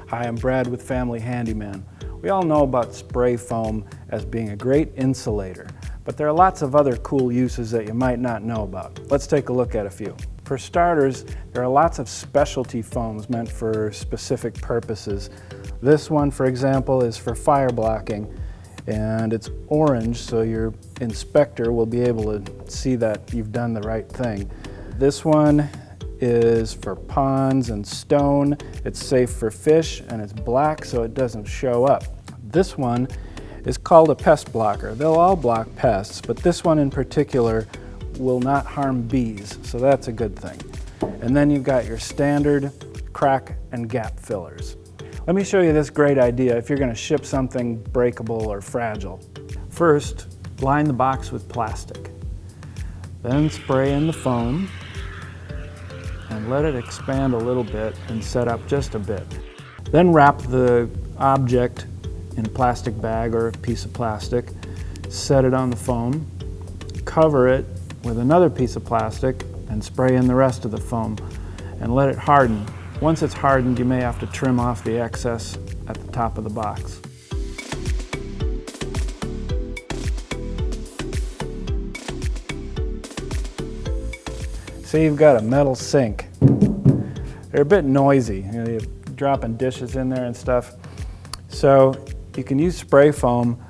Hi, I'm Brad with Family Handyman. We all know about spray foam as being a great insulator, but there are lots of other cool uses that you might not know about. Let's take a look at a few. For starters, there are lots of specialty foams meant for specific purposes. This one, for example, is for fire blocking, and it's orange, so your inspector will be able to see that you've done the right thing. This one is for ponds and stone. It's safe for fish, and it's black so it doesn't show up. This one is called a pest blocker. They'll all block pests, but this one in particular will not harm bees, so that's a good thing. And then you've got your standard crack and gap fillers. Let me show you this great idea if you're going to ship something breakable or fragile. First, line the box with plastic. Then spray in the foam and let it expand a little bit and set up just a bit. Then wrap the object in a plastic bag or a piece of plastic, set it on the foam, cover it with another piece of plastic and spray in the rest of the foam and let it harden. Once it's hardened, you may have to trim off the excess at the top of the box. See, you've got a metal sink. They're a bit noisy. You know, you're dropping dishes in there and stuff. So you can use spray foam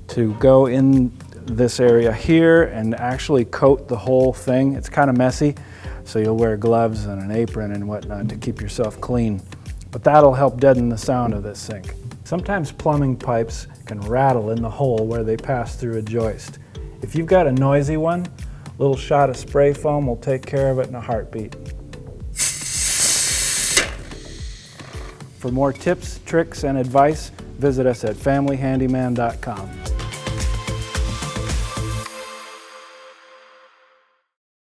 to go in this area here and actually coat the whole thing. It's kind of messy, so you'll wear gloves and an apron and whatnot to keep yourself clean. But that'll help deaden the sound of this sink. Sometimes plumbing pipes can rattle in the hole where they pass through a joist. If you've got a noisy one, a little shot of spray foam will take care of it in a heartbeat. For more tips, tricks, and advice, visit us at familyhandyman.com.